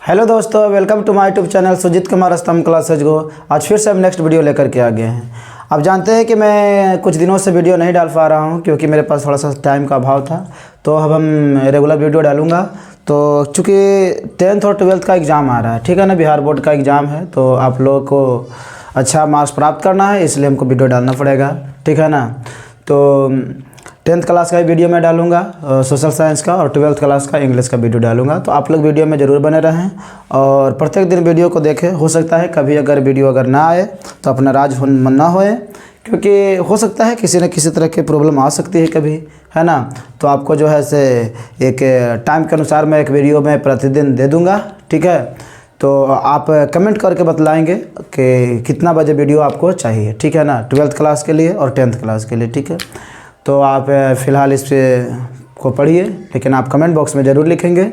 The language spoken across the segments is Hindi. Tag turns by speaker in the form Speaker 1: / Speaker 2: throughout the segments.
Speaker 1: हेलो दोस्तों, welcome to my YouTube channel Sujeet Kumar Stambh classes को। आज फिर से हम नेक्स्ट वीडियो लेकर के आ गए हैं। आप जानते हैं कि मैं कुछ दिनों से वीडियो नहीं डाल पा रहा हूं क्योंकि मेरे पास थोड़ा सा टाइम का अभाव था। तो अब हम रेगुलर वीडियो डालूंगा। तो चूँकि 10th और 12th का एग्ज़ाम आ रहा है, ठीक है ना, बिहार बोर्ड का एग्ज़ाम है, तो आप लोगों को अच्छा मार्क्स प्राप्त करना है, इसलिए हमको वीडियो डालना पड़ेगा, ठीक है ना। तो 10th क्लास का वीडियो मैं डालूंगा सोशल साइंस का, और 12th क्लास का इंग्लिश का वीडियो डालूंगा। तो आप लोग वीडियो में ज़रूर बने रहें और प्रत्येक दिन वीडियो को देखें। हो सकता है कभी अगर वीडियो अगर ना आए तो अपना राज मन ना होए, क्योंकि हो सकता है किसी न किसी तरह की प्रॉब्लम आ सकती है कभी, है ना। तो आपको जो है से एक टाइम के अनुसार मैं एक वीडियो में प्रतिदिन दे दूँगा, ठीक है। तो आप कमेंट करके बतलाएंगे कि कितना बजे वीडियो आपको चाहिए, ठीक है ना, 12th क्लास के लिए और 10th क्लास के लिए, ठीक है। तो आप फ़िलहाल इस को पढ़िए, लेकिन आप कमेंट बॉक्स में ज़रूर लिखेंगे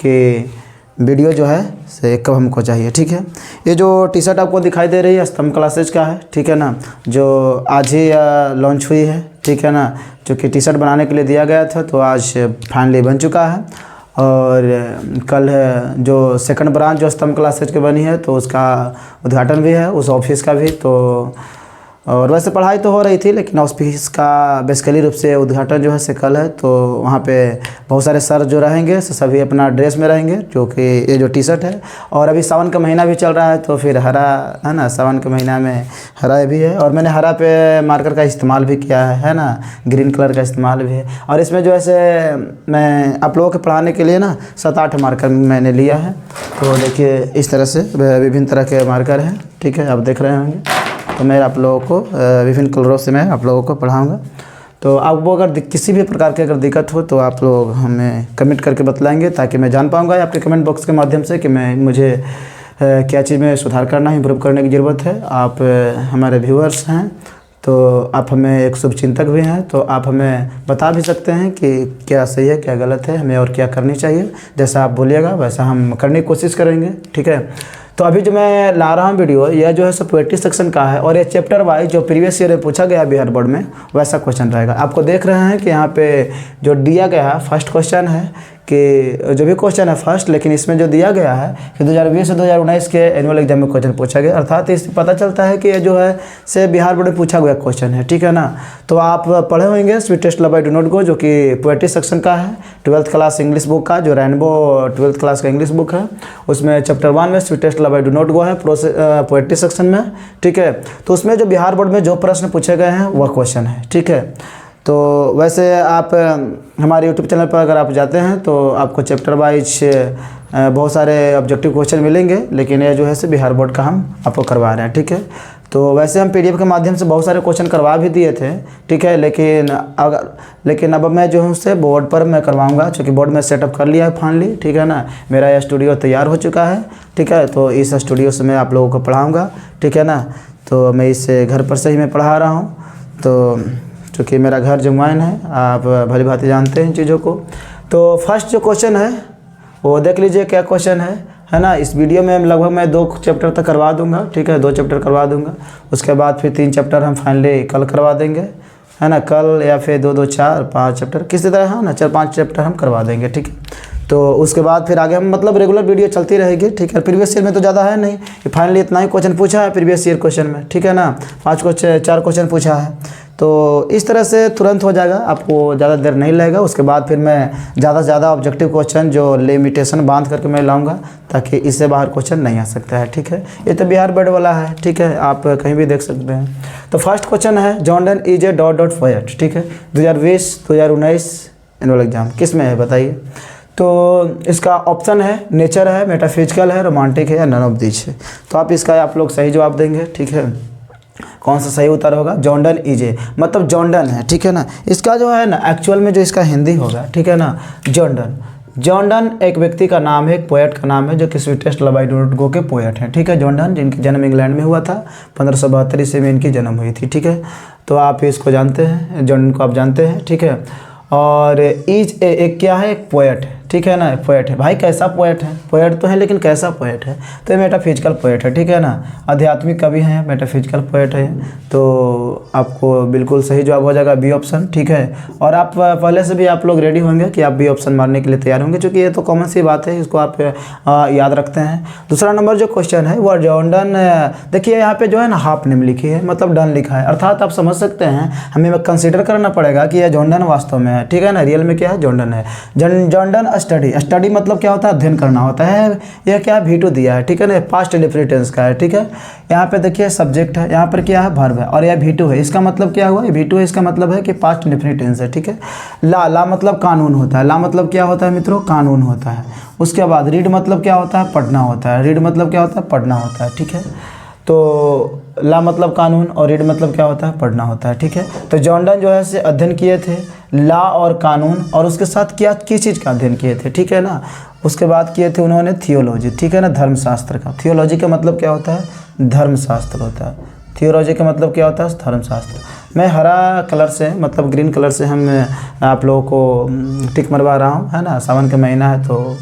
Speaker 1: कि वीडियो जो है से कब हमको चाहिए, ठीक है। ये जो टी शर्ट आपको दिखाई दे रही है स्तंभ क्लासेज का है, ठीक है ना, जो आज ही लॉन्च हुई है, ठीक है ना। जो कि टी शर्ट बनाने के लिए दिया गया था, तो आज फाइनली बन चुका है। और कल जो सेकंड ब्रांच जो स्तंभ क्लासेज की बनी है, तो उसका उद्घाटन भी है, उस ऑफिस का भी। तो और वैसे पढ़ाई तो हो रही थी, लेकिन ऑफिस का बेसिकली रूप से उद्घाटन जो है से कल है। तो वहाँ पे बहुत सारे सर जो रहेंगे सभी अपना ड्रेस में रहेंगे, जो कि ये जो टी शर्ट है। और अभी सावन का महीना भी चल रहा है, तो फिर हरा है ना, सावन के महीना में हरा भी है। और मैंने हरा पे मार्कर का इस्तेमाल भी किया है ना, ग्रीन कलर का इस्तेमाल भी है। और इसमें जो है मैं आप लोगों को पढ़ाने के लिए ना 7-8 मार्कर मैंने लिया है। तो देखिए इस तरह से विभिन्न तरह के मार्कर हैं, ठीक है, आप देख रहे होंगे। तो मैं आप लोगों को विभिन्न कलरों से मैं आप लोगों को पढ़ाऊंगा। तो आपको अगर किसी भी प्रकार की अगर दिक्कत हो तो आप लोग हमें कमेंट करके बतलाएंगे, ताकि मैं जान पाऊंगा आपके कमेंट बॉक्स के माध्यम से कि मुझे क्या चीज़ में सुधार करना है, इम्प्रूव करने की ज़रूरत है। आप हमारे व्यूअर्स हैं, तो आप हमें एक शुभचिंतक भी हैं, तो आप हमें बता भी सकते हैं कि क्या सही है क्या गलत है, हमें और क्या करनी चाहिए। जैसा आप बोलिएगा वैसा हम करने की कोशिश करेंगे, ठीक है। तो अभी जो मैं ला रहा हूँ वीडियो, यह जो है सब पोएट्री सेक्शन का है, और ये चैप्टर वाइज जो प्रीवियस ईयर में पूछा गया बिहार बोर्ड में वैसा क्वेश्चन रहेगा। आपको देख रहे हैं कि यहाँ पे जो दिया गया है फर्स्ट क्वेश्चन है कि जो भी क्वेश्चन है फर्स्ट, लेकिन इसमें जो दिया गया है कि 2020 से 2019 के एनुअल एग्जाम में क्वेश्चन पूछा गया, अर्थात इससे पता चलता है कि ये जो है से बिहार बोर्ड में पूछा गया क्वेश्चन है, ठीक है ना। तो आप पढ़े होंगे sweet taste love I do not गो, जो कि पोएट्री सेक्शन का है, 12th क्लास इंग्लिश बुक का, जो रेनबो 12th क्लास का इंग्लिश बुक है, उसमें चैप्टर 1 में sweet taste love I do not गो है पोएट्री सेक्शन में, ठीक है। तो उसमें जो बिहार बोर्ड में जो प्रश्न पूछे गए हैं वह क्वेश्चन है, ठीक है। तो वैसे आप हमारे यूट्यूब चैनल पर अगर आप जाते हैं तो आपको चैप्टर वाइज बहुत सारे ऑब्जेक्टिव क्वेश्चन मिलेंगे, लेकिन ये जो है से बिहार बोर्ड का हम आपको करवा रहे हैं, ठीक है। तो वैसे हम PDF के माध्यम से बहुत सारे क्वेश्चन करवा भी दिए थे, ठीक है, लेकिन अब मैं जो हूँ उससे बोर्ड पर मैं करवाऊँगा, क्योंकि बोर्ड में सेटअप कर लिया है फाइनली, ठीक है ना। मेरा यह स्टूडियो तैयार हो चुका है, ठीक है। तो इस स्टूडियो से मैं आप लोगों को पढ़ाऊँगा, ठीक है ना। तो मैं इस घर पर से ही मैं पढ़ा रहा हूँ, तो चूँकि मेरा घर जमुआन है, आप भली भांति जानते हैं इन चीज़ों को। तो फर्स्ट जो क्वेश्चन है वो देख लीजिए क्या क्वेश्चन है ना। इस वीडियो में लगभग मैं 2 चैप्टर तक करवा दूंगा, ठीक है, 2 चैप्टर करवा दूंगा। उसके बाद फिर 3 चैप्टर हम फाइनली कल करवा देंगे, है ना, कल, या फिर 2-2 4-5 चैप्टर किसी तरह, है ना, 4-5 चैप्टर हम करवा देंगे, ठीक है। तो उसके बाद फिर आगे हम मतलब रेगुलर वीडियो चलती रहेगी, ठीक है। प्रीवियस ईयर में तो ज़्यादा है नहीं, फाइनली इतना ही क्वेश्चन पूछा है प्रीवियस ईयर क्वेश्चन में, ठीक है ना, 4 क्वेश्चन पूछा है। तो इस तरह से तुरंत हो जाएगा, आपको ज़्यादा देर नहीं लगेगा। उसके बाद फिर मैं ज़्यादा से ज़्यादा ऑब्जेक्टिव क्वेश्चन जो लिमिटेशन बांध करके मैं लाऊंगा, ताकि इससे बाहर क्वेश्चन नहीं आ सकता है, ठीक है। ये तो बिहार बोर्ड वाला है, ठीक है, आप कहीं भी देख सकते हैं। तो फर्स्ट क्वेश्चन है John Donne is a dot poet, ठीक है, 2020-2019 एनुअल एग्जाम किस में है बताइए। तो इसका ऑप्शन है नेचर है, मेटाफिजिकल है, रोमांटिक है, या नन ऑफ दिस है। तो आप लोग सही जवाब देंगे, ठीक है। कौन सा सही उत्तर होगा, जॉन डन इज ए, मतलब जॉन डन है, ठीक है ना। इसका जो है ना एक्चुअल में जो इसका हिंदी होगा, ठीक है ना, जॉन डन एक व्यक्ति का नाम है, एक पोएट का नाम है, जो कि sweet taste love I do not गो के पोएट हैं, ठीक है। जॉन डन, जिनकी जन्म इंग्लैंड में हुआ था, 1572 ईस्वी में इनकी जन्म हुई थी, ठीक है। तो आप इसको जानते हैं, जॉन डन को आप जानते हैं, ठीक है। और इज एक क्या है, एक पोएट है, ठीक है ना, पोएट है। भाई कैसा पोएट है? पोएट तो है लेकिन कैसा पोएट है? तो ये मेटाफिजिकल पोएट है, ठीक है ना। आध्यात्मिक कवि हैं, मेटाफिजिकल पोएट है। तो आपको बिल्कुल सही जवाब हो जाएगा बी ऑप्शन, ठीक है। और आप पहले से भी आप लोग रेडी होंगे कि आप बी ऑप्शन मारने के लिए तैयार होंगे, क्योंकि ये तो कॉमन सी बात है, इसको आप याद रखते हैं। दूसरा नंबर जो क्वेश्चन है वो जॉर्डन, देखिए यहाँ पे जो है ना हाफ नेम लिखी है, मतलब डन लिखा है, अर्थात आप समझ सकते हैं हमें कंसीडर करना पड़ेगा कि यह जॉर्डन वास्तव में है, ठीक है ना। रियल में क्या है? जॉर्डन है। जॉर्डन स्टडी, स्टडी मतलब क्या होता है? अध्ययन करना होता है। यह क्या है? V2 दिया है, ठीक है ना, पास्ट इंडेफिनिट टेंस का है, ठीक है। यहाँ पे देखिए सब्जेक्ट है, यहाँ पर क्या है? वर्ब है, और यह V2 है। इसका मतलब क्या हुआ? V2 है, इसका मतलब है कि पास्ट इंडेफिनिट टेंस है, ठीक है। ला मतलब कानून होता है। ला मतलब क्या होता है मित्रों? कानून होता है। उसके बाद रीड मतलब क्या होता है? पढ़ना होता है। रीड मतलब क्या होता है? पढ़ना होता है, ठीक है। तो ला मतलब कानून और रीड मतलब क्या होता है? पढ़ना होता है, ठीक है। तो जॉर्डन जो है से अध्ययन किए थे ला और कानून, और उसके साथ क्या किस चीज़ का अध्ययन किए थे, ठीक है ना। उसके बाद किए थे उन्होंने थियोलॉजी, ठीक है ना, धर्मशास्त्र का। थियोलॉजी का मतलब क्या होता है? धर्मशास्त्र होता है। थियोलॉजी का मतलब क्या होता है? धर्मशास्त्र। मैं हरा कलर से, मतलब ग्रीन कलर से हम आप लोगों को टिक मरवा रहा हूँ, है ना। सावन का महीना है तो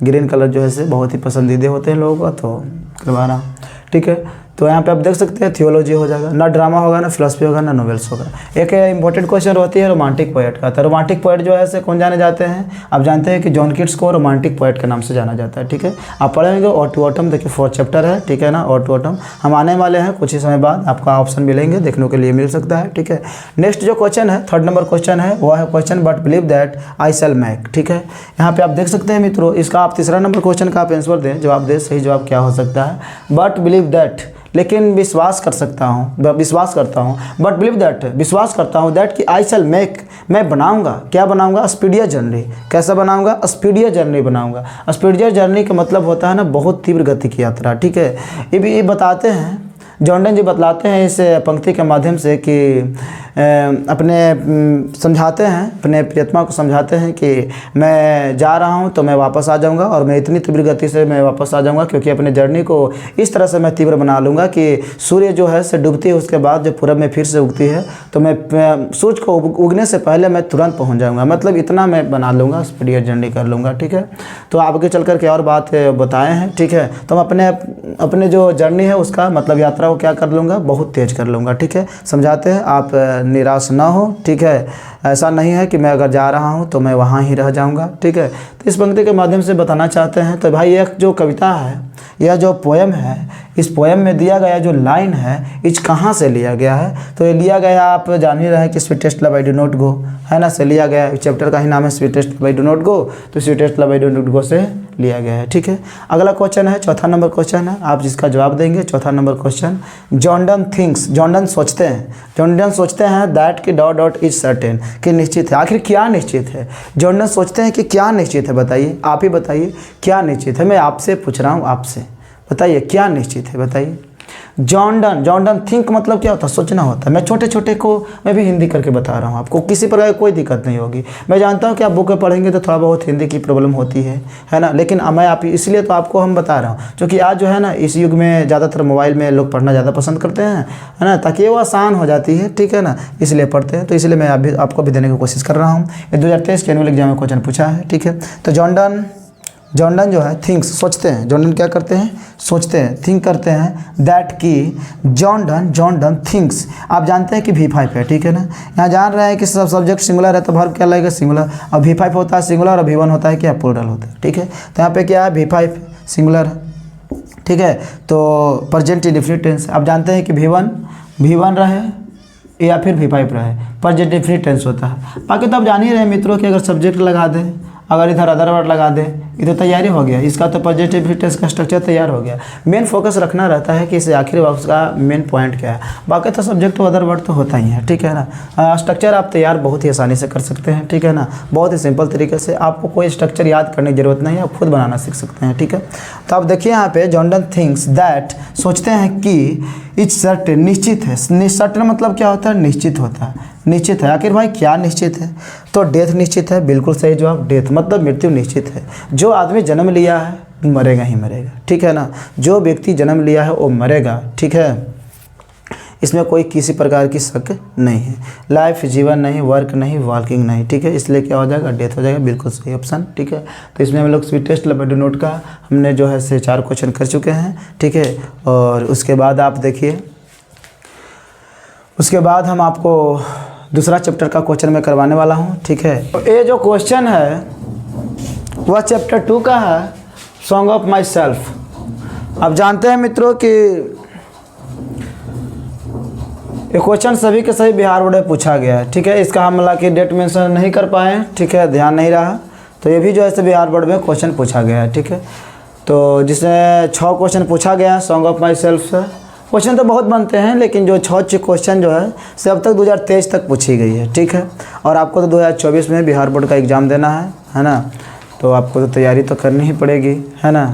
Speaker 1: ग्रीन कलर जो है से बहुत ही पसंदीदा होते हैं लोगों को, तो करवा रहा हूँ, ठीक है। तो यहाँ पे आप देख सकते हैं थियोलॉजी हो जाएगा, ना ड्रामा होगा, ना फिलोसफी होगा, ना नॉवेल्स होगा। एक इंपॉर्टेंट क्वेश्चन होती है रोमांटिक पोएट का। तो रोमांटिक पोएट जो है से कौन जाने जाते हैं? आप जानते हैं कि जॉन किट्स को रोमांटिक पोएट के नाम से जाना जाता है, ठीक है। आप पढ़ेंगे ऑटो ऑटम, देखिए 4 चैप्टर है, ठीक है ना। ऑटो ऑटम हम आने वाले हैं कुछ ही समय बाद, आपका ऑप्शन मिलेंगे, देखने के लिए मिल सकता है, ठीक है। नेक्स्ट जो क्वेश्चन है, 3rd नंबर क्वेश्चन है, वो है question but believe that I shell make, ठीक है। यहाँ पे आप देख सकते हैं मित्रों, इसका आप 3रा नंबर क्वेश्चन का आप आंसर दें, जवाब दें। सही जवाब क्या हो सकता है? बट बिलीव दैट, लेकिन विश्वास कर सकता हूँ, विश्वास करता हूँ। बट बिलीव दैट, विश्वास करता हूँ। दैट कि आई शैल मेक, मैं बनाऊँगा। क्या बनाऊँगा? Speedier journey. कैसा बनाऊँगा? स्पीडियर जर्नी बनाऊँगा। स्पीडियर जर्नी का मतलब होता है ना बहुत तीव्र गति की यात्रा, ठीक है। ये बताते हैं, जॉर्डन जी बतलाते हैं इस पंक्ति के माध्यम से कि अपने समझाते हैं, अपने प्रियतमा को समझाते हैं कि मैं जा रहा हूं तो मैं वापस आ जाऊंगा, और मैं इतनी तीव्र गति से मैं वापस आ जाऊंगा क्योंकि अपने जर्नी को इस तरह से मैं तीव्र बना लूँगा कि सूर्य जो है से डूबती है, उसके बाद जो पूरब में फिर से उगती है, तो मैं सूरज को उगने से पहले मैं तुरंत पहुँच जाऊँगा। मतलब इतना मैं बना लूँगा, स्पीडियर जर्नी कर लूँगा, ठीक है। तो आगे चल कर के और बात बताए हैं, ठीक है। तो मैं अपने जो जर्नी है उसका मतलब यात्रा को क्या कर लूँगा? बहुत तेज़ कर लूँगा, ठीक है। समझाते हैं, आप निराश ना हो, ठीक है। ऐसा नहीं है कि मैं अगर जा रहा हूँ तो मैं वहाँ ही रह जाऊँगा, ठीक है। तो इस पंक्ति के माध्यम से बताना चाहते हैं। तो भाई एक जो कविता है, यह जो पोएम है, इस पोएम में दिया गया जो लाइन है, इस कहाँ से लिया गया है? तो ये लिया गया, आप जान ही रहे हैं कि sweetest love I do not गो, है ना, से लिया गया है। चैप्टर का ही नाम है sweetest love I do not go, तो sweetest love I do not go से लिया गया है, ठीक है। अगला क्वेश्चन है, 4था नंबर क्वेश्चन है, आप जिसका जवाब देंगे। 4था number question, Jordan thinks, Jordan सोचते हैं, जॉर्डन सोचते हैं दैट कि डॉट डॉट इज सर्टेन, कि निश्चित है। आखिर क्या निश्चित है? जॉर्डन सोचते हैं कि क्या निश्चित है? बताइए, आप ही बताइए क्या निश्चित है। मैं आपसे पूछ रहा हूँ, आपसे बताइए क्या निश्चित है, बताइए। जॉर्डन थिंक मतलब क्या होता है? सोचना होता है। मैं छोटे छोटे को मैं भी हिंदी करके बता रहा हूँ आपको, किसी प्रकार की कोई दिक्कत नहीं होगी। मैं जानता हूँ कि आप बुक पढ़ेंगे तो थोड़ा बहुत हिंदी की प्रॉब्लम होती है ना, लेकिन मैं आप इसलिए तो आपको हम बता रहा हूँ, क्योंकि आज जो है ना इस युग में ज़्यादातर मोबाइल में लोग पढ़ना ज़्यादा पसंद करते हैं, है ना, ताकि वो आसान हो जाती है, ठीक है ना, इसलिए पढ़ते हैं। तो इसलिए मैं आपको भी देने की कोशिश कर रहा हूँ। ये 2023 के एनुअल एग्जाम में क्वेश्चन पूछा है, ठीक है। तो जॉर्डन जो है थिंक्स, सोचते हैं। जॉर्डन क्या करते हैं? सोचते हैं, थिंक करते हैं। दैट कि जॉर्डन थिंक्स, आप जानते हैं कि V5 है, ठीक है ना। यहाँ जान रहे हैं कि सब सब्जेक्ट सिंगुलर है तो वर्ब क्या लगेगा? सिंगुलर। और V5 होता है सिंगुलर, और V1 होता है क्या? प्लूरल होता है, ठीक है। तो यहाँ पे क्या है? V5 सिंगुलर, ठीक है। तो प्रेजेंट इंडेफिनिट टेंस, आप जानते हैं कि V1 रहे या फिर V5 रहे, प्रेजेंट इंडेफिनिट टेंस होता है। बाकी तो आप जान ही रहे मित्रों कि अगर सब्जेक्ट लगा दें, अगर इधर अदर वर्ड लगा दें, ये तो तैयारी हो गया, इसका तो प्रेजेंट इंडेफिनिट टेंस का स्ट्रक्चर तैयार हो गया। मेन फोकस रखना रहता है कि इसे आखिरी बॉक्स का मेन पॉइंट क्या है। बाकी तो सब्जेक्ट और अदर वर्ड तो होता ही है, ठीक है ना। स्ट्रक्चर आप तैयार बहुत ही आसानी से कर सकते हैं, ठीक है ना, बहुत ही सिंपल तरीके से। आपको कोई स्ट्रक्चर याद करने की जरूरत नहीं है, आप खुद बनाना सीख सकते हैं, ठीक है। तो आप देखिए यहाँ पे जॉर्डन थिंक्स दैट, सोचते हैं कि इट्स सर्टेन, निश्चित है। सर्टेन मतलब क्या होता है? निश्चित होता है, निश्चित है। आखिर भाई क्या निश्चित है? तो डेथ निश्चित है, बिल्कुल सही जवाब। डेथ मतलब मृत्यु निश्चित है। जो आदमी जन्म लिया है मरेगा ही मरेगा, ठीक है ना। जो व्यक्ति जन्म लिया है वो मरेगा, ठीक है। इसमें कोई किसी प्रकार की शक नहीं है। लाइफ जीवन नहीं, वर्क नहीं, वॉकिंग नहीं, ठीक है, इसलिए क्या हो जाएगा, डेथ हो जाएगा, बिल्कुल सही ऑप्शन, ठीक है। तो इसमें हम लोग स्पीड टेस्ट लाइबिलिटी नोट का हमने जो है से 4 क्वेश्चन कर चुके हैं, ठीक है। और उसके बाद आप देखिए, उसके बाद हम आपको दूसरा चैप्टर का क्वेश्चन मैं करवाने वाला हूँ, ठीक है। तो ये जो क्वेश्चन है वह चैप्टर 2 का है, सॉन्ग ऑफ माई सेल्फ। आप जानते हैं मित्रों कि ये क्वेश्चन सभी के सभी बिहार बोर्ड में पूछा गया है, ठीक है। इसका हम हालांकि डेट मेंशन नहीं कर पाए, ठीक है, ध्यान नहीं रहा, तो ये भी जो है बिहार बोर्ड में क्वेश्चन पूछा गया है, ठीक है। तो जिसमें 6 क्वेश्चन पूछा गया है सॉन्ग ऑफ माई सेल्फ से। क्वेश्चन तो बहुत बनते हैं, लेकिन जो 6 क्वेश्चन जो है से अब तक 2023 तक पूछी गई है, ठीक है। और आपको तो 2024 में बिहार बोर्ड का एग्ज़ाम देना है ना, तो आपको तो तैयारी तो करनी ही पड़ेगी, है ना।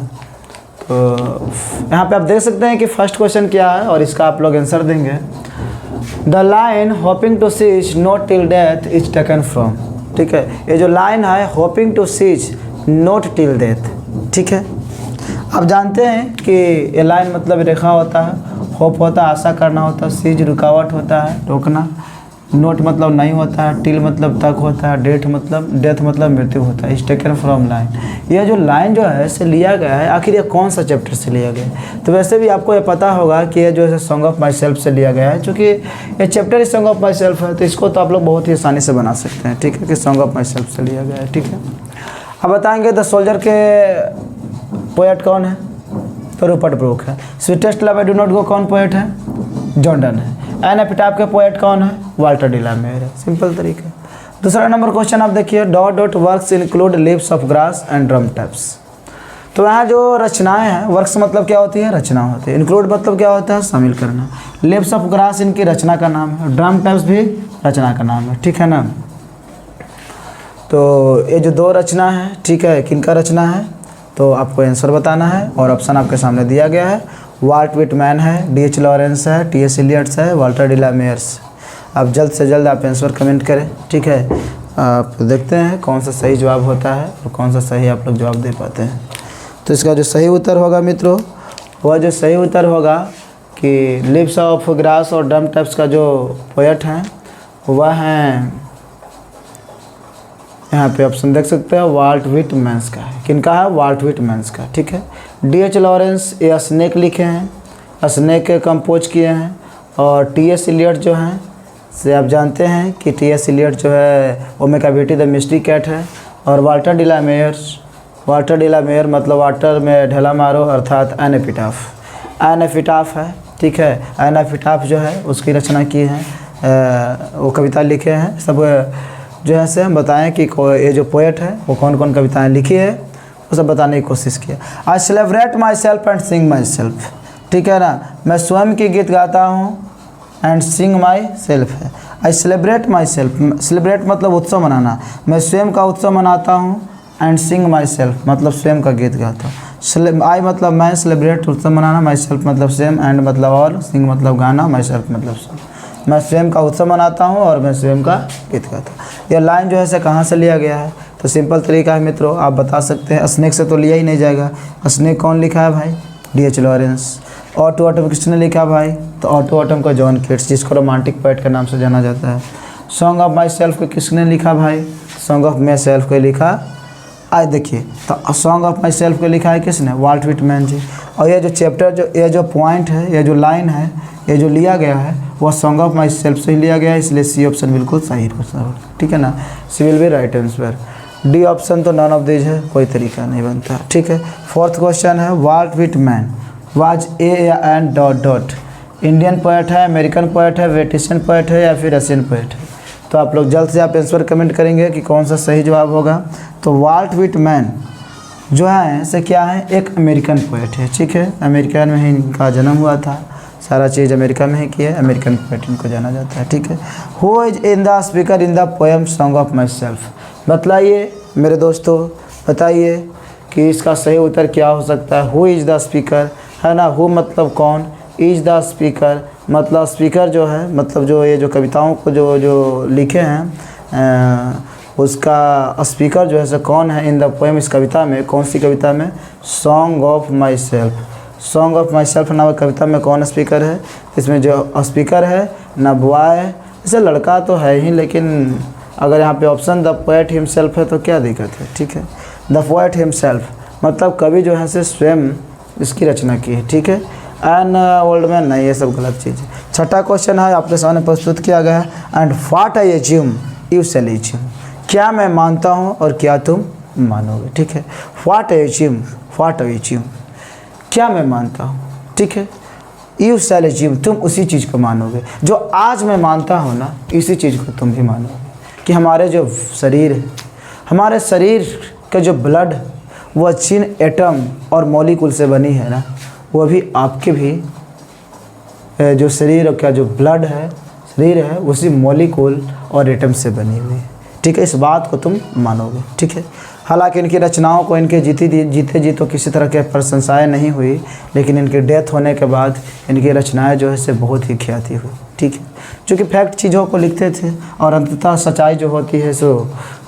Speaker 1: तो यहाँ पे आप देख सकते हैं कि फर्स्ट क्वेश्चन क्या है और इसका आप लोग आंसर देंगे। The line hoping to cease not till death is taken from, ठीक है। ये जो लाइन है hoping to cease not till death, ठीक है। आप जानते हैं कि ये लाइन मतलब रेखा होता है, होप होता है आशा करना होता है, सीज रुकावट होता है रोकना, नोट मतलब नहीं होता है, टिल मतलब तक होता है, डेथ मतलब मृत्यु होता है। इस टेकन फ्रॉम लाइन, यह जो लाइन जो है से लिया गया है, आखिर ये कौन सा चैप्टर से लिया गया है। तो वैसे भी आपको ये पता होगा कि ये जो है सॉन्ग ऑफ माई सेल्फ से लिया गया है, चूँकि ये chapter he song of my self है, तो इसको तो आप लोग बहुत ही आसानी से बना सकते हैं, ठीक है, कि सॉन्ग ऑफ माई सेल्फ से लिया गया है, ठीक है। अब बताएंगे द सोल्जर के पोएट कौन है, तो रूपर्ट ब्रूक है। Sweetest love I do not गो कौन पोएट है, जॉन डन है। एन एपिटाफ के पोएट कौन है, वाल्टर डिलामेयर है। सिंपल तरीका। दूसरा नंबर क्वेश्चन आप देखिए, dot dot works include leaves of grass and drum taps. तो यहाँ जो रचनाएं हैं, वर्क्स मतलब क्या होती है, रचना होती है, इंक्लूड मतलब क्या होता है, शामिल करना। लीव्स ऑफ ग्रास इनकी रचना का नाम है, ड्रम टैप्स भी रचना का नाम है, ठीक है ना। तो ये जो 2 रचना है, ठीक है, किनका रचना है, तो आपको आंसर बताना है और ऑप्शन आपके सामने दिया गया है। वाल्ट विटमैन है, डी.एच. लॉरेंस है, टी.एस. इलियट्स है, वाल्टर डिलामेयर्स। आप जल्द से जल्द आप आंसर कमेंट करें, ठीक है। आप देखते हैं कौन सा सही जवाब होता है और कौन सा सही आप लोग जवाब दे पाते हैं। तो इसका जो सही उत्तर होगा मित्रों, वह जो सही उत्तर होगा कि लीव्स ऑफ ग्रास और ड्रम टैप्स का जो पोएट हैं वह हैं, यहाँ पे ऑप्शन देख सकते हैं, वाल्ट विटमैन्स का है। किनका है, वाल्ट विटमैन्स का, ठीक है। डी.एच. लॉरेंस ये स्नेक लिखे हैं, स्नेक कंपोज किए हैं। और टी.एस. इलियट जो हैं से आप जानते हैं कि टी.एस. इलियट जो है ओमेगा बीटी द मिस्ट्री कैट है। और वाल्टर डिलामेयर मतलब वाटर में ढेला मारो, अर्थात एन एपिटाफ है, ठीक है। एन एपिटाफ जो है उसकी रचना की है, वो कविता लिखे हैं। सब जो है से हम बताएं कि ये जो पोएट है वो कौन कौन कविताएं लिखी है, वो सब बताने की कोशिश किया। I celebrate my self and Singh my self, ठीक है ना। मैं स्वयं के गीत गाता हूँ एंड सिंग माई सेल्फ है। I celebrate my self, celebrate मतलब उत्सव मनाना, मैं स्वयं का उत्सव मनाता हूँ। एंड सिंग माई सेल्फ मतलब स्वयं का गीत गाता हूँ। आई मतलब मैं, सेलिब्रेट उत्सव मनाना, माई सेल्फ मतलब स्वयं, एंड मतलब और, सिंग मतलब गाना, माई सेल्फ मतलब स्वयं। मैं स्वयं का उत्सव मनाता हूँ और मैं स्वयं का गीत गाता हूँ। यह लाइन जो है से कहाँ से लिया गया है, तो सिंपल तरीका है मित्रों, आप बता सकते हैं। स्नेक से तो लिया ही नहीं जाएगा। स्नेक कौन लिखा है भाई, डी.एच. लॉरेंस। ऑटो ऑटम किसने लिखा भाई, तो ऑटो ऑटम को जॉन केट्स, जिसको रोमांटिक पोएट के नाम से जाना जाता है। सॉन्ग ऑफ माई सेल्फ को किसने लिखा भाई, सॉन्ग ऑफ माई सेल्फ को लिखा, आज देखिए, तो सॉन्ग ऑफ माई सेल्फ को लिखा है किसने, वाल्ट विटमैन जी। और ये जो चैप्टर ये जो पॉइंट है, ये जो लाइन है, ये जो लिया गया है वह सॉन्ग ऑफ माई सेल्फ से ही लिया गया है, इसलिए सी ऑप्शन बिल्कुल सही हो, ठीक है ना। C will be right answer. D option तो नॉन ऑफ दीज है, कोई तरीका नहीं बनता, ठीक है। फोर्थ क्वेश्चन है, Walt Whitman was a and dot dot Indian poet है, अमेरिकन पोएट है, ब्रिटिशियन पोएट है या फिर रशियन पोएट है। तो आप लोग जल्द से आप आंसर कमेंट करेंगे कि कौन सा सही जवाब होगा। तो वाल्ट विटमैन जो है से क्या है, एक अमेरिकन पोएट है, ठीक है। अमेरिका में ही इनका जन्म हुआ था, सारा चीज़ अमेरिका में ही किया है, अमेरिकन पोएट इनको जाना जाता है, ठीक है। Who is in the speaker in the poem Song of my self. बतलाइए मेरे दोस्तों, बताइए कि इसका सही उत्तर क्या हो सकता है। हु इज़ द स्पीकर, है ना। हु मतलब कौन, इज़ द स्पीकर मतलब स्पीकर जो है, मतलब जो ये जो कविताओं को जो लिखे हैं उसका स्पीकर जो है से कौन है इन द पोएम, इस कविता में, कौन सी कविता में, song of my self. Song of my self नामक कविता में कौन स्पीकर है? इसमें जो स्पीकर है ना बॉय, जैसे लड़का तो है ही, लेकिन अगर यहाँ पे ऑप्शन द पोएट हिमसेल्फ है तो क्या दिक्कत है? ठीक है, द पोएट हिमसेल्फ मतलब कवि जो है से स्वयं इसकी रचना की है। ठीक है, एन ओल्ड मैन नहीं, ये सब गलत चीज़ है। छठा क्वेश्चन है आपके सामने प्रस्तुत किया गया है, and what I assume you shall assume, क्या मैं मानता हूँ और क्या तुम मानोगे। ठीक है, what I assume, what I assume, क्या मैं मानता हूँ। ठीक है, यू शैल एज्यूम, तुम उसी चीज़ को मानोगे जो आज मैं मानता हूँ ना, इसी चीज़ को तुम भी मानोगे। कि हमारे जो शरीर है, हमारे शरीर का जो ब्लड वह जिन एटम और मॉलिक्यूल से बनी है ना, वो भी आपके भी जो शरीर का जो ब्लड है, शरीर है, उसी मॉलिक्यूल और एटम से बनी हुई है। ठीक है, इस बात को तुम मानोगे। ठीक है, हालांकि इनकी रचनाओं को इनके जीते जी तो किसी तरह के प्रशंसाएँ नहीं हुई, लेकिन इनके डेथ होने के बाद इनकी रचनाएँ जो है से बहुत ही ख्याति हुई। ठीक है, चूँकि फैक्ट चीज़ों को लिखते थे और अंततः सच्चाई जो होती है सो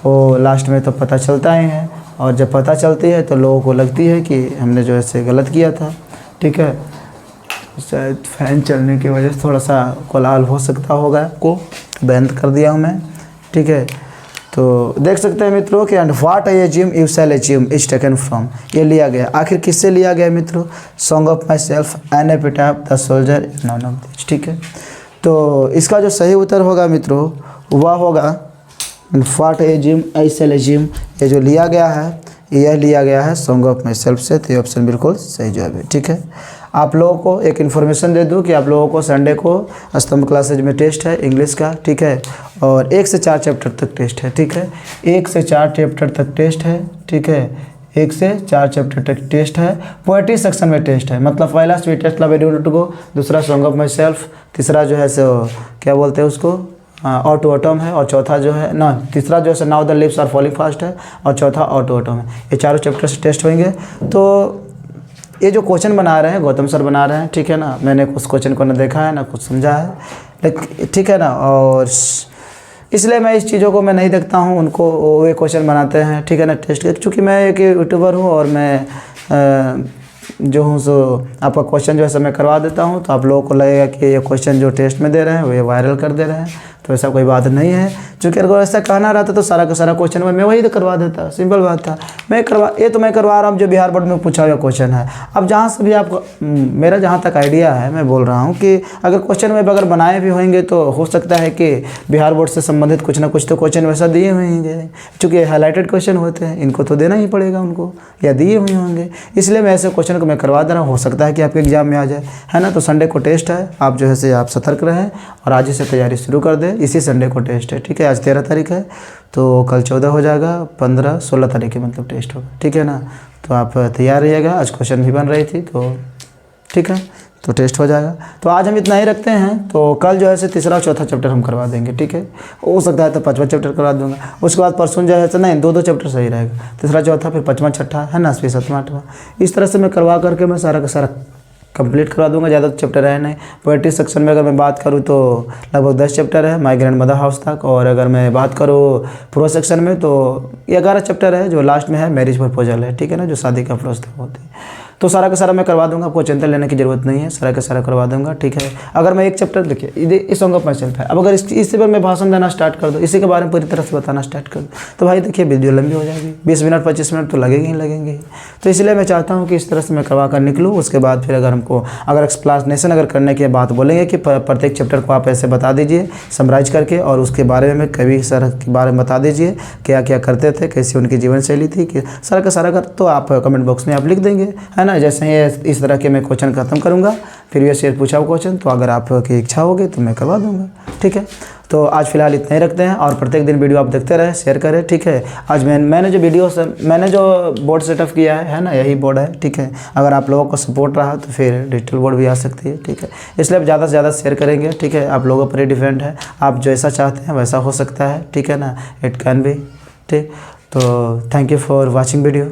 Speaker 1: वो लास्ट में तो पता चलता ही है, और जब पता चलती है तो लोगों को लगती है कि हमने जो है से गलत किया था। ठीक है, शायद फ़ैन चलने की वजह से थोड़ा सा कोलाहल हो सकता होगा, को बंद कर दिया हूँ मैं। ठीक है, तो देख सकते हैं मित्रों कि and what I assume you shall assume is taken from, ये लिया गया। आखिर किससे लिया गया मित्रों? सॉन्ग ऑफ माई सेल्फ, an epitaph, the soldier, none of this. ठीक है, तो इसका जो सही उत्तर होगा मित्रों वह होगा what I assume I shall assume, ये जो लिया गया है यह लिया गया है सॉन्ग ऑफ माई सेल्फ से, तो ये ऑप्शन बिल्कुल सही जवाब है। ठीक है, आप लोगों को एक इन्फॉर्मेशन दे दूं कि आप लोगों को संडे को स्तंभ क्लासेज में टेस्ट है इंग्लिश का। ठीक है, और 1 से 4 चैप्टर तक टेस्ट है। ठीक है, 1 से 4 चैप्टर तक टेस्ट है। ठीक है, 1 से 4 चैप्टर तक टेस्ट है। पोएट्री सेक्शन में टेस्ट है, मतलब पहला स्वीट टेस्ट लव एडी टू गो, दूसरा सॉन्ग ऑफ माई सेल्फ, तीसरा जो है सो क्या बोलते हैं उसको ऑटो ऑटम है, और चौथा जो है ना, तीसरा जो है now the lips are falling fast है, और चौथा ऑटो ऑटम है। ये चारों चैप्टर से टेस्ट होंगे। तो ये जो क्वेश्चन बना रहे हैं गौतम सर बना रहे हैं। ठीक है ना, मैंने उस क्वेश्चन को ना देखा है ना कुछ समझा है, लेकिन ठीक है ना, और इसलिए मैं इस चीज़ों को मैं नहीं देखता हूँ, उनको वे क्वेश्चन बनाते हैं। ठीक है ना, टेस्ट के, चूँकि मैं एक यूट्यूबर हूँ और मैं जो हूँ सो आपका क्वेश्चन जो है मैं करवा देता हूँ, तो आप लोगों को लगेगा कि ये क्वेश्चन जो टेस्ट में दे रहे हैं वो ये वायरल कर दे रहे हैं, तो ऐसा कोई बात नहीं है। चूँकि अगर ऐसा कहना रहता तो सारा का सारा क्वेश्चन मैं वही तो करवा देता, सिंपल बात था। मैं करवा रहा हूँ जो बिहार बोर्ड में पूछा हुआ क्वेश्चन है। अब जहाँ से भी आपको मेरा जहाँ तक आइडिया है, मैं बोल रहा हूँ कि अगर क्वेश्चन में अगर बनाए भी होंगे तो हो सकता है कि बिहार बोर्ड से संबंधित कुछ ना कुछ तो क्वेश्चन वैसा दिए हुए होंगे, चूँकि हाईलाइटेड क्वेश्चन होते हैं, इनको तो देना ही पड़ेगा उनको, या दिए हुए होंगे, इसलिए मैं ऐसे क्वेश्चन को मैं करवा दे रहा हूँ। हो सकता है कि आपके एग्जाम में आ जाए, है ना। तो संडे को टेस्ट है, आप जो है से आप सतर्क रहें और आज ही से तैयारी शुरू कर दें। इसी संडे को टेस्ट है। ठीक है, आज 13 तारीख है, तो कल 14 हो जाएगा, 15 16 तारीख के मतलब टेस्ट होगा। ठीक है ना, तो आप तैयार रहिएगा। आज क्वेश्चन भी बन रही थी, तो ठीक है, तो टेस्ट हो जाएगा। तो आज हम इतना ही रखते हैं, तो कल जो है से तीसरा और चौथा चैप्टर हम करवा देंगे। ठीक है, हो सकता है तो 5वां चैप्टर करवा दूंगा, उसके बाद परसों जो है से नहीं 2-2 चैप्टर सही रहेगा, तीसरा चौथा फिर 5वां 6ठा, है ना, फिर 7वां 8वां, इस तरह से मैं करवा करके मैं सारा का सारा कंप्लीट करवा दूंगा। ज़्यादा चैप्टर है नहीं। पोएट्री सेक्शन में अगर मैं बात करूँ तो लगभग 10 चैप्टर है माइग्रेंट मदर हाउस तक, और अगर मैं बात करूँ प्रो सेक्शन में तो 11 चैप्टर है, जो लास्ट में है मैरिज प्रपोजल है। ठीक है ना, जो शादी का प्रस्ताव होती है, तो सारा का सारा मैं करवा दूंगा, आपको चिंता लेने की ज़रूरत नहीं है, सारा का सारा करवा दूंगा। ठीक है, अगर मैं एक चैप्टर देखिए इस सॉन्ग ऑफ माई सेल्फ है, अब अगर इसी पर मैं भाषण देना स्टार्ट कर दूँ, इसी के बारे में पूरी तरह से बताना स्टार्ट कर दूँ, तो भाई देखिए वीडियो लंबी हो जाएगी, 20 मिनट 25 मिनट तो लगेंगे ही लगेंगे। तो इसलिए मैं चाहता हूँ कि इस तरह से मैं करवा कर निकलूँ। उसके बाद फिर अगर हमको अगर एक्सप्लेनेशन अगर करने की बात बोलेंगे कि प्रत्येक चैप्टर को आप ऐसे बता दीजिए समराइज करके, और उसके बारे में कवि सर के बारे में बता दीजिए क्या क्या करते थे, कैसी उनकी जीवन शैली थी, कि सारा का सारा कर तो आप कमेंट बॉक्स में आप लिख देंगे, है ना। जैसे ही इस तरह के मैं क्वेश्चन खत्म करूंगा, फिर ये शेयर पूछा हुआ क्वेश्चन, तो अगर आपकी इच्छा होगी तो मैं करवा दूंगा। ठीक है, तो आज फिलहाल इतना ही रखते हैं, और प्रत्येक दिन वीडियो आप देखते रहे, शेयर करें। ठीक है, आज मैंने जो बोर्ड सेटअप किया है ना, यही बोर्ड है। ठीक है, अगर आप लोगों को सपोर्ट रहा तो फिर डिजिटल बोर्ड भी आ सकती है। ठीक है, इसलिए आप ज़्यादा से ज़्यादा शेयर करेंगे। ठीक है, आप लोगों पर ही डिपेंड है, आप जैसा चाहते हैं वैसा हो सकता है। ठीक है ना, इट कैन बी। ठीक, तो thank you for watching video.